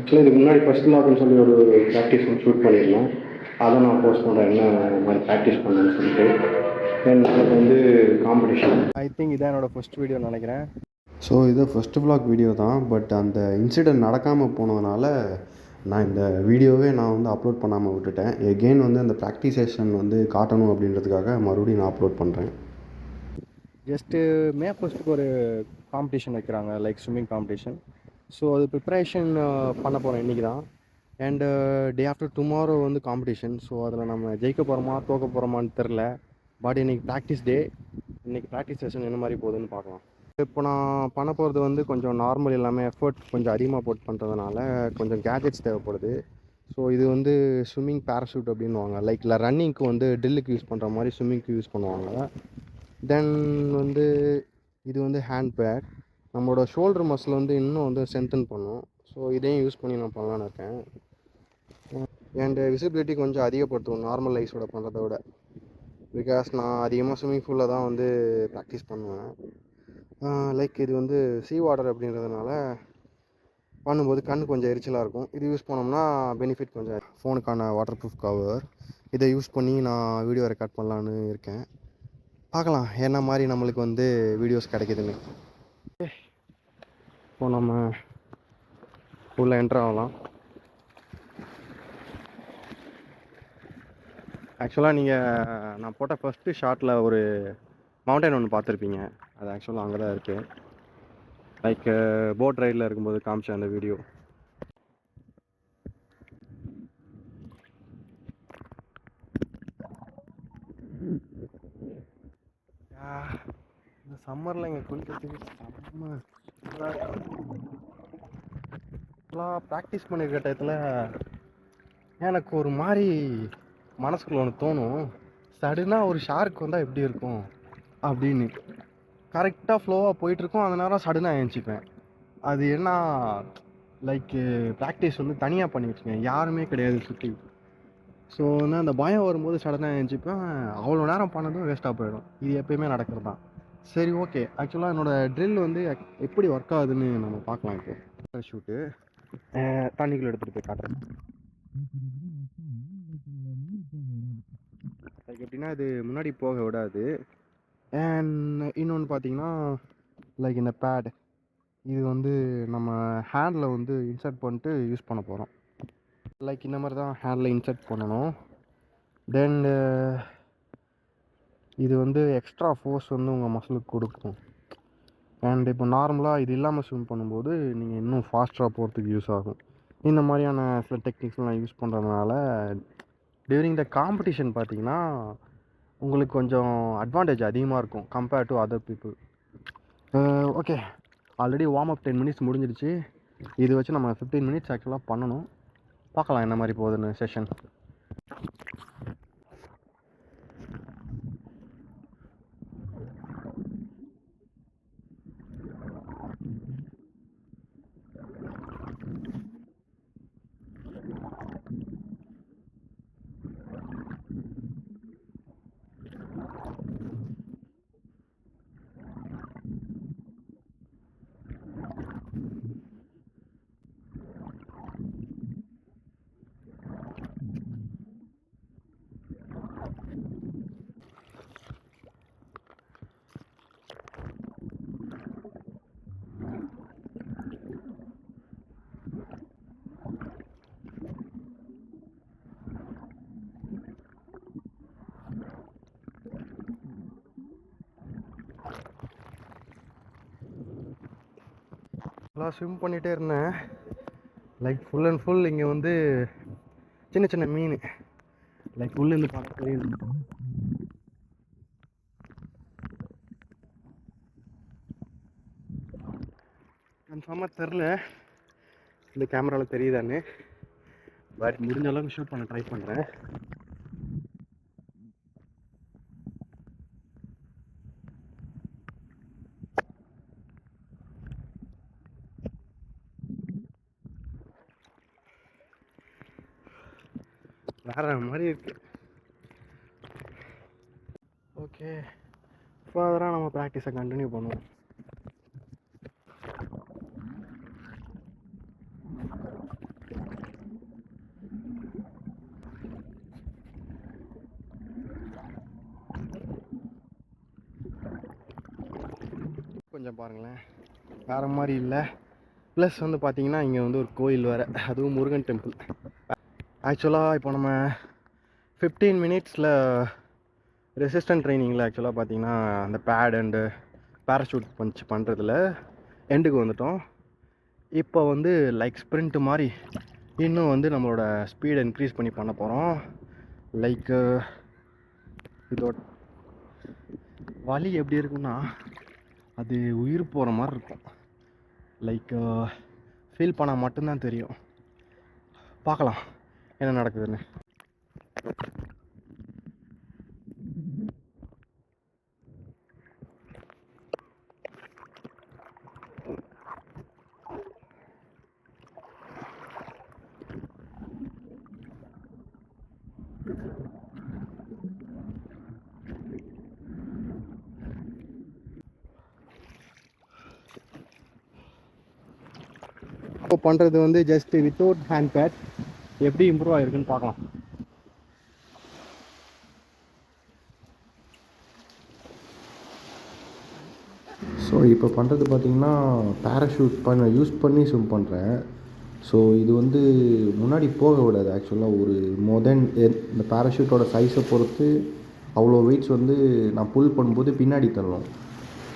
ஆக்சுவலாக இதுக்கு முன்னாடி ஃபர்ஸ்ட் லாக்னு சொல்லி ஒரு ப்ராக்டிஸ் ஷூட் பண்ணியிருந்தேன். அதை நான் போஸ்ட் பண்ணுறேன், என்ன மாதிரி ப்ராக்டிஸ் பண்ணேன்னு சொல்லிட்டு. தென் அதுக்கு வந்து காம்படிஷன். ஐ திங்க் இதான் என்னோடய ஃபஸ்ட் வீடியோ நினைக்கிறேன். ஸோ இது ஃபஸ்ட்டு vlog வீடியோ தான். பட் அந்த இன்சிடெண்ட் நடக்காமல் போனதுனால நான் இந்த வீடியோவே நான் வந்து அப்லோட் பண்ணாமல் விட்டுட்டேன். எகெயின் வந்து அந்த ப்ராக்டிஸ் செஷன் வந்து காட்டணும் அப்படின்றதுக்காக மறுபடியும் நான் அப்லோட் பண்ணுறேன். ஜஸ்ட்டு மே ஃபஸ்ட்டுக்கு ஒரு காம்படிஷன் வைக்கிறாங்க, லைக் ஸ்விம்மிங் காம்படிஷன். ஸோ அது ப்ரிப்ரேஷன் பண்ண போகிறேன் இன்றைக்கி தான். அண்டு டே ஆஃப்டர் டுமாரோ வந்து காம்படிஷன். ஸோ அதில் நம்ம ஜெயிக்க போகிறோமா தோக்க போகிறோமான்னு தெரில. பட் இன்றைக்கி ப்ராக்டிஸ் டே. இன்றைக்கி ப்ராக்டிஸ் செஷன் என்ன மாதிரி போகுதுன்னு பார்க்கலாம். இப்போ நான் பண்ண போகிறது வந்து கொஞ்சம் நார்மல் எல்லாமே எஃபர்ட் கொஞ்சம் அதிகமாக போட்டு பண்ணுறதுனால கொஞ்சம் கேஜெட்ஸ் தேவைப்படுது. ஸோ இது வந்து ஸ்விம்மிங் பேராஷூட் அப்படின்வாங்க. லைக் இல்லை ரன்னிங்க்கு வந்து ட்ரில்லுக்கு யூஸ் பண்ணுற மாதிரி ஸ்விம்மிங்க்கு யூஸ் பண்ணுவாங்க. தென் வந்து இது வந்து ஹேண்ட் பேக். நம்மளோட ஷோல்டர் மசில் வந்து இன்னும் வந்து ஸ்ட்ரென்தன் பண்ணும். ஸோ இதையும் யூஸ் பண்ணி நான் பண்ணலான்னு இருக்கேன். அண்ட் விசிபிலிட்டி கொஞ்சம் அதிகப்படுத்தும் நார்மல் லைஸோட பண்ணுறத விட. பிகாஸ் நான் அதிகமாக ஸ்விம்மிங் பூலில் தான் வந்து ப்ராக்டிஸ் பண்ணுவேன். லைக் இது வந்து சீ வாட்டர் அப்படின்றதுனால பண்ணும்போது கண் கொஞ்சம் எரிச்சலாக இருக்கும். இது யூஸ் பண்ணோம்னா பெனிஃபிட் கொஞ்சம். ஃபோனுக்கான வாட்டர் ப்ரூஃப் கவர் இதை யூஸ் பண்ணி நான் வீடியோ ரெக்கார்ட் பண்ணலான்னு இருக்கேன். பார்க்கலாம் என்ன மாதிரி நம்மளுக்கு வந்து வீடியோஸ் கிடைக்குதுன்னு. இப்போ நம்ம உள்ளே என்ட்ரு ஆகலாம். ஆக்சுவலாக நீங்கள் நான் போட்ட ஃபஸ்ட்டு ஷாட்டில் ஒரு மவுண்டைன் ஒன்று பார்த்துருப்பீங்க. அது ஆக்சுவலாக அங்கே தான் இருக்குது. லைக் போட் ரைடில் இருக்கும்போது காமிச்சேன் அந்த வீடியோ. இந்த சம்மரில் இங்கே குளிக்கிறதுக்கு செம்ம ப்ராக்டிஸ் பண்ணியிருக்க டயத்தில் எனக்கு ஒரு மாதிரி மனசுக்குள்ள ஒன்று தோணும், சடனாக ஒரு ஷார்க் வந்தால் எப்படி இருக்கும் அப்படின்னு. கரெக்டாக ஃப்ளோவாக போயிட்டுருக்கோம், அந்த நேரம் சடனாக எழுந்திப்பேன். அது என்ன லைக்கு ப்ராக்டிஸ் வந்து தனியாக பண்ணி வச்சுக்கேன், யாருமே கிடையாது சுற்றி. ஸோ வந்து அந்த பயம் வரும்போது சடனாக எழுந்திப்பேன். அவ்வளோ நேரம் பண்ணதும் வேஸ்ட்டாக போயிடும். இது எப்பயுமே நடக்கிறது தான். சரி, ஓகே. ஆக்சுவலாக என்னோடய ட்ரில் வந்து எப்படி ஒர்க் ஆகுதுன்னு நம்ம பார்க்கலாம். இப்போ ஷூட்டு தண்ணிக்குள்ளே எடுத்துகிட்டு போய் காட்டுறேன். லைக் எப்படின்னா இது முன்னாடி போக விடாது. அண்ட் இன்னொன்று பார்த்தீங்கன்னா லைக் இந்த பேட் இது வந்து நம்ம ஹேண்டில் வந்து இன்சர்ட் பண்ணிட்டு யூஸ் பண்ண போகிறோம். லைக் இந்த மாதிரி தான் ஹேண்டில் இன்சர்ட் பண்ணணும். தென் இது வந்து எக்ஸ்ட்ரா ஃபோர்ஸ் வந்து உங்கள் மசிலுக்கு கொடுக்கும். அண்ட் இப்போ நார்மலாக இது இல்லாமல் ஸ்விம் பண்ணும்போது நீங்கள் இன்னும் ஃபாஸ்ட்டாக போகிறதுக்கு யூஸ் ஆகும். இந்த மாதிரியான சில டெக்னிக்ஸ்லாம் யூஸ் பண்ணுறதுனால டியூரிங் த காம்படிஷன் பார்த்தீங்கன்னா உங்களுக்கு கொஞ்சம் அட்வான்டேஜ் அதிகமாக இருக்கும் compared to other people. Okay, already warm up 10 minutes முடிஞ்சிடுச்சு. இது வச்சு நம்ம 15 மினிட்ஸ் ஆக்சுவலாக பண்ணணும். பார்க்கலாம் என்ன மாதிரி போகுதுன்னு செஷன். நல்லா ஸ்விம் பண்ணிகிட்டே இருந்தேன். லைக் ஃபுல் அண்ட் ஃபுல் இங்கே வந்து சின்ன சின்ன மீன் லைக் உள்ளேருந்து பார்க்க தெரியுது. கன்ஃபார்மாக தெரில இந்த கேமராவில் தெரியுதான்னு. பட் முடிஞ்ச அளவுக்கு ஷூட் பண்ண ட்ரை பண்ணுறேன். வேற மாதிரி இருக்கு. ஓகே, ஃபர்தராக நம்ம ப்ராக்டிஸை கண்டினியூ பண்ணுவோம். கொஞ்சம் பாருங்களேன், வேறு மாதிரி இல்லை. ப்ளஸ் வந்து பார்த்திங்கன்னா இங்கே வந்து ஒரு கோயில் வேறு, அதுவும் முருகன் டெம்பிள். ஆக்சுவலாக இப்போ நம்ம 15 மினிட்ஸில் ரெசிஸ்டன்ட் ட்ரைனிங்கில் ஆக்சுவலாக பார்த்திங்கன்னா அந்த பேட் அண்டு பேராஷூட் பஞ்ச் பண்ணுறதுல எண்டுக்கு வந்துட்டோம். இப்போ வந்து லைக் ஸ்ப்ரிண்ட் மாதிரி இன்னும் வந்து நம்மளோட ஸ்பீடை இன்க்ரீஸ் பண்ணி பண்ண போகிறோம். லைக் இதோட வலி எப்படி இருக்குன்னா அது உயிர் போகிற மாதிரி இருக்கும். லைக் ஃபீல் பண்ணால் மட்டும்தான் தெரியும். பார்க்கலாம் என்ன நடக்குதுன்னு. இப்போ பண்ணுறது வந்து ஜஸ்ட் வித்தவுட் ஹேண்ட் பேட் எப்படி இம்ப்ரூவ் ஆகிருக்குன்னு பார்க்கலாம். ஸோ இப்போ பண்ணுறது பார்த்திங்கன்னா பேராஷூட் யூஸ் பண்ணி ஸ்விம் பண்ணுறேன். ஸோ இது வந்து முன்னாடி போக விடாது. ஆக்சுவலாக ஒரு இந்த பேராஷூட்டோட சைஸை பொறுத்து அவ்வளோ வெயிட்ஸ் வந்து நான் புல் பண்ணும்போது பின்னாடி தள்ளும்.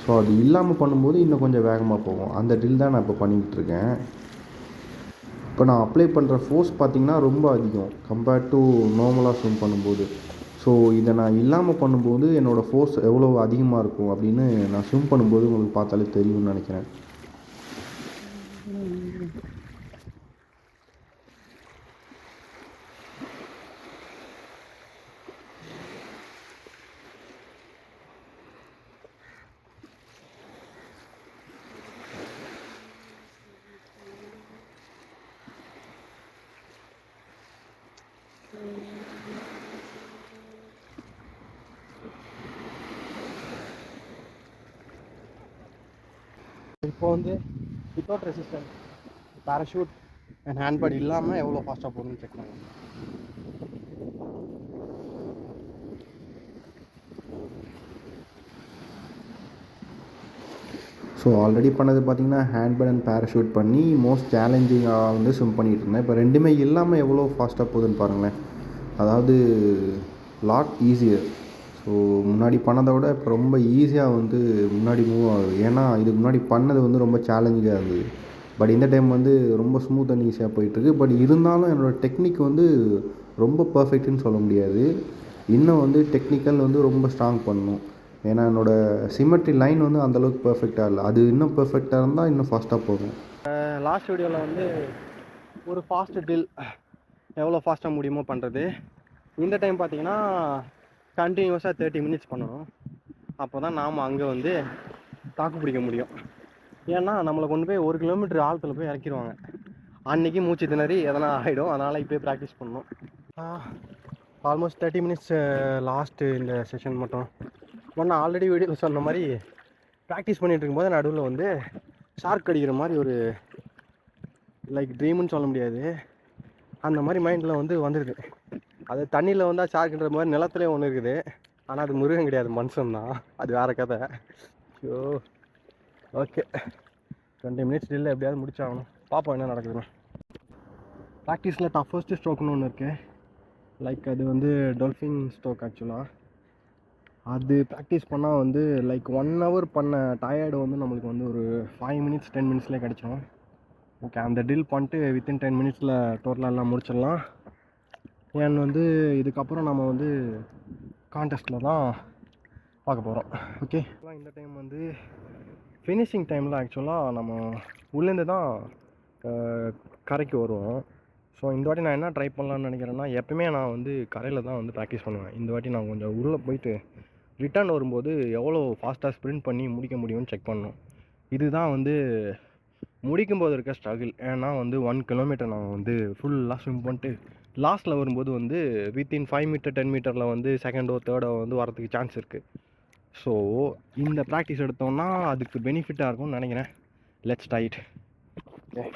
ஸோ அது இல்லாமல் பண்ணும்போது இன்னும் கொஞ்சம் வேகமாக போகும். அந்த ட்ரில் தான் நான் இப்போ பண்ணிக்கிட்டுருக்கேன். இப்போ நான் அப்ளை பண்ணுற ஃபோர்ஸ் பார்த்திங்கன்னா ரொம்ப அதிகம் கம்பேர்ட் டு நார்மலாக ஸ்விம் பண்ணும்போது. ஸோ இதை நான் இல்லாமல் பண்ணும்போது என்னோடய ஃபோர்ஸ் எவ்வளோ அதிகமாக இருக்கும் அப்படின்னு நான் ஸ்விம் பண்ணும்போது உங்களுக்கு பார்த்தாலே தெரியும்னு நினைக்கிறேன். இப்போ வந்து வித்தவுட் ரெசிஸ்டன்ட் பேராஷூட் அண்ட் ஹேண்ட்பேட் இல்லாமல் எவ்வளோ ஃபாஸ்ட்டாக போகணும்னு செக் பண்ணலாம். ஸோ ஆல்ரெடி பண்ணது பார்த்திங்கன்னா ஹேண்ட்பேட் அண்ட் பேராஷூட் பண்ணி மோஸ்ட் சேலஞ்சிங்காக வந்து ஸ்விம் பண்ணிகிட்டு இருந்தேன். இப்போ ரெண்டுமே இல்லாமல் எவ்வளோ ஃபாஸ்ட்டாக போகுதுன்னு பாருங்களேன். அதாவது லாட் ஈஸியர். ஸோ முன்னாடி பண்ணதை விட இப்போ ரொம்ப ஈஸியாக வந்து முன்னாடி மூவ் ஆகுது. ஏன்னா இதுக்கு முன்னாடி பண்ணது வந்து ரொம்ப சேலஞ்சிங்காக இருந்தது. பட் இந்த டைம் வந்து ரொம்ப ஸ்மூத் அண்ட் ஈஸியாக போயிட்டுருக்கு. பட் இருந்தாலும் என்னோடய டெக்னிக் வந்து ரொம்ப பர்ஃபெக்ட்டுன்னு சொல்ல முடியாது. இன்னும் வந்து டெக்னிக்கல் வந்து ரொம்ப ஸ்ட்ராங் பண்ணணும். ஏன்னா என்னோடய சிமெட்ரி லைன் வந்து அந்தளவுக்கு பர்ஃபெக்டாக இல்லை. அது இன்னும் பர்ஃபெக்டாக இருந்தால் இன்னும் ஃபாஸ்ட்டாக போகும். லாஸ்ட் வீடியோவில் வந்து ஒரு ஃபாஸ்ட் ட்ரில் எவ்வளோ ஃபாஸ்ட்டாக முடியுமோ பண்ணுறது. இந்த டைம் பார்த்திங்கன்னா கண்டினியூஸாக 30 மினிட்ஸ் பண்ணணும். அப்போ தான் நாம் அங்கே வந்து தாக்கு பிடிக்க முடியும். ஏன்னா நம்மளை கொண்டு போய் 1 கிலோமீட்டர் ஆழத்தில் போய் இறக்கிடுவாங்க. அன்றைக்கி மூச்சு திணறி எதனா ஆகிடும். அதனால் இப்போ ப்ராக்டிஸ் பண்ணணும். ஆல்மோஸ்ட் 30 மினிட்ஸ் லாஸ்ட்டு இந்த செஷன் மட்டும். நான் ஆல்ரெடி வீடியோவில் சொன்ன மாதிரி ப்ராக்டிஸ் பண்ணிகிட்டு இருக்கும்போது நடுவில் வந்து ஷார்க் அடிக்கிற மாதிரி ஒரு லைக் ட்ரீம்னு சொல்ல முடியாது, அந்த மாதிரி மைண்டில் வந்து வந்துடுது. அது தண்ணியில் வந்தால் ஷார்க்குன்ற மாதிரி நிலத்துலேயே ஒன்று இருக்குது. ஆனால் அது முருகன் கிடையாது, மனுஷன் தான். அது வேறு கதை. ஸோ ஓகே, 20 மினிட்ஸ் இல்லை எப்படியாவது முடிச்சாகணும். பார்ப்போம் என்ன நடக்குதுன்னு. ப்ராக்டிஸில் டஃபஸ்ட்டு ஸ்ட்ரோக்னு ஒன்று இருக்குது. லைக் அது வந்து டொல்ஃபின் ஸ்ட்ரோக். ஆக்சுவலாக அது ப்ராக்டிஸ் பண்ணால் வந்து லைக் 1 ஹவர் பண்ண டயர்டு வந்து நம்மளுக்கு வந்து ஒரு 5 மினிட்ஸ் 10 மினிட்ஸ்லேயே கிடச்சிரும். ஓகே, அந்த ட்ரில் பண்ணிட்டு வித்தின் 10 மினிட்ஸில் டோட்டலாக எல்லாம் முடிச்சிடலாம். ஏன் வந்து இதுக்கப்புறம் நம்ம வந்து கான்டெஸ்ட்டில் தான் பார்க்க போகிறோம். ஓகே, இந்த டைம் வந்து ஃபினிஷிங் டைமில் ஆக்சுவலாக நம்ம உள்ளேருந்து தான் கரைக்கு வருவோம். ஸோ இந்த வாட்டி நான் என்ன ட்ரை பண்ணலான்னு நினைக்கிறேன்னா, எப்பவுமே நான் வந்து கரையில் தான் வந்து ப்ராக்டிஸ் பண்ணுவேன். இந்த வாட்டி நான் கொஞ்சம் உள்ளே போயிட்டு ரிட்டர்ன் வரும்போது எவ்வளோ ஃபாஸ்ட்டாக ஸ்ப்ரிண்ட் பண்ணி முடிக்க முடியும்னு செக் பண்ணணும். இதுதான் வந்து முடிக்கும்போது இருக்க ஸ்ட்ரகிள். ஏன்னா வந்து 1 கிலோமீட்டர் நான் வந்து ஃபுல்லாக ஸ்விம் பண்ணிட்டு லாஸ்ட்டில் வரும்போது வந்து வித்தின் 5 மீட்டர் 10 மீட்டரில் வந்து செகண்டோ தேர்டோ வந்து வரதுக்கு சான்ஸ் இருக்குது. ஸோ இந்த ப்ராக்டிஸ் எடுத்தோம்னா அதுக்கு பெனிஃபிட்டாக இருக்கும்னு நினைக்கிறேன். Let's try it. Okay,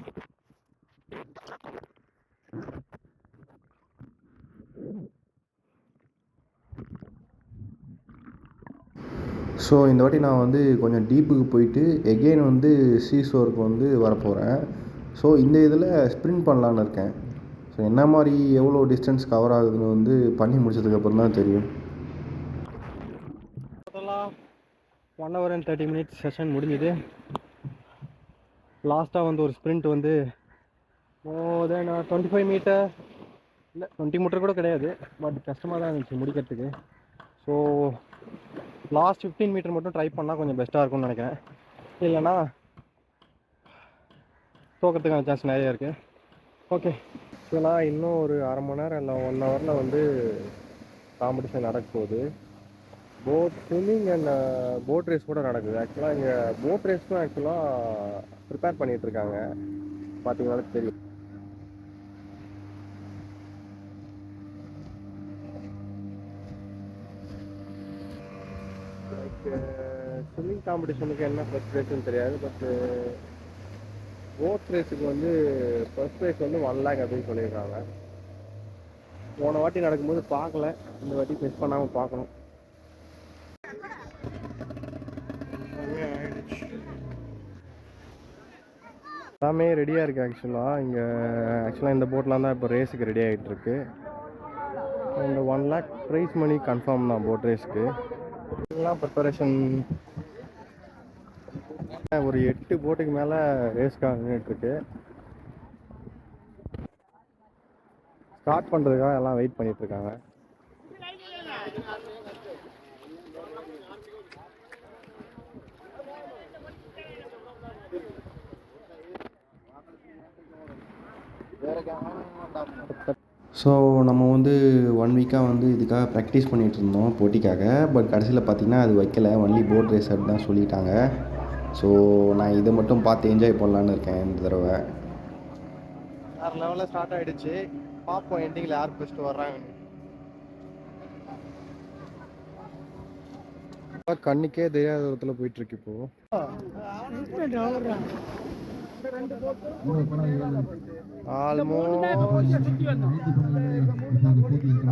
so இந்த வாட்டி நான் வந்து கொஞ்சம் டீப்புக்கு போயிட்டு எகெயின் வந்து சீசோருக்கு வந்து வரப்போகிறேன். ஸோ இந்த இதில் ஸ்ப்ரிண்ட் பண்ணலான்னு இருக்கேன். ஸோ என்ன மாதிரி எவ்வளோ டிஸ்டன்ஸ் கவர் ஆகுதுன்னு வந்து பண்ணி முடிச்சதுக்கப்புறம் தான் தெரியும். டோட்டலாக 1 hour and 30 minutes செஷன் முடிஞ்சுது. லாஸ்ட்டாக வந்து ஒரு ஸ்ப்ரிண்ட் வந்து மோர் தென் 25 மீட்டர் இல்லை 20 மீட்டர் கூட கிடையாது, பட் கஷ்டமாக தான் இருந்துச்சு முடிக்கிறதுக்கு. ஸோ லாஸ்ட் 15 மீட்டர் மட்டும் ட்ரை பண்ணால் கொஞ்சம் பெஸ்ட்டாக இருக்கும்னு நினைக்கிறேன். இல்லைன்னா தோக்கிறதுக்கான சான்ஸ் நிறையா இருக்குது. ஓகே, ஆக்சுவலாக இன்னும் ஒரு அரை மணி நேரம் இல்லை 1 ஹவரில் வந்து காம்படிஷன் நடக்க போகுது. Boat swimming and boat race கூட நடக்குது. ஆக்சுவலாக இங்கே போட் ரேஸ்க்கும் ஆக்சுவலாக ப்ரிப்பேர் பண்ணிகிட்ருக்காங்க, பார்த்தீங்கன்னாலும் தெரியும். ஸ்விம்மிங் காம்படிஷனுக்கு என்ன ஃபர்ஸ்ட் ப்ரைஸ்ன்னு தெரியாது, பட்டு போட் ரேஸுக்கு வந்து ஃபர்ஸ்ட் ப்ரைஸ் வந்து 1 lakh அப்படின்னு சொல்லியிருக்காங்க. போன வாட்டி நடக்கும்போது பார்க்கல, இந்த வாட்டி மிஸ் பண்ணாமல் பார்க்கணும். எல்லாமே ரெடியாக இருக்குது. ஆக்சுவலாக இந்த போட்லாம் தான் இப்போ ரேஸுக்கு ரெடி ஆகிட்டுருக்கு. இந்த 1 lakh ப்ரைஸ் மணி கன்ஃபார்ம் தான் போட் ரேஸ்க்கு. எல்லாம் ப்ரிப்பரேஷன் ஒரு 8 போட்டுக்கு மேலே ரேஸ்க்காக நின்றுட்டுருக்கு. ஸ்டார்ட் பண்ணுறதுக்காக எல்லாம் வெயிட் பண்ணிகிட்ருக்காங்க. ஸோ நம்ம வந்து 1 வீக்காக வந்து இதுக்காக ப்ராக்டிஸ் பண்ணிகிட்டு இருந்தோம் போட்டிக்காக. பட் கடைசியில் பார்த்திங்கன்னா அது வைக்கல, ஒன்லி போட் ரேஸ் அப்படி தான் சொல்லிட்டாங்க. ஸோ நான் இதை மட்டும் பார்த்து என்ஜாய் பண்ணலான்னு இருக்கேன் இந்த தடவை. வேறு லெவலில் ஸ்டார்ட் ஆகிடுச்சு. பார்ப்போம் எண்டிங்கில் யார் ஃபஸ்ட்டு வர்றாங்க. கண்ணுக்கே தெரியாத தூரத்தில் போயிட்டுருக்கு இப்போது.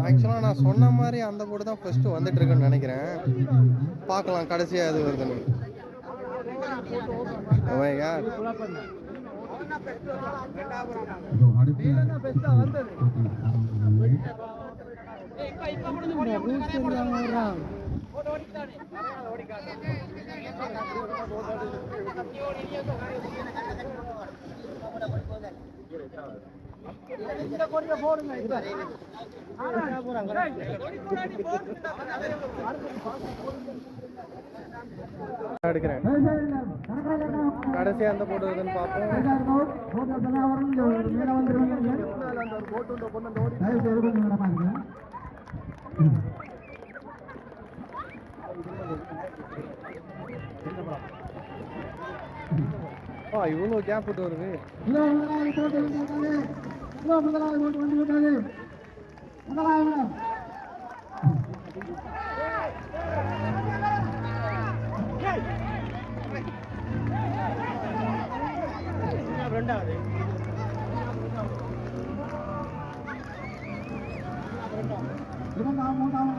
ஆக்சுவலாக நான் சொன்ன மாதிரி அந்த போட்டு தான் ஃபஸ்ட்டு வந்துட்டு இருக்குன்னு நினைக்கிறேன். பார்க்கலாம் கடைசியாக எது வருதுன்னு. எடுக்கிறேன் கடைசியாக அந்த போட்டு வருதுன்னு பார்ப்போம். இவ்வளோ கேப் விட்டு வருது. ரெண்டாவது மூன்றாவது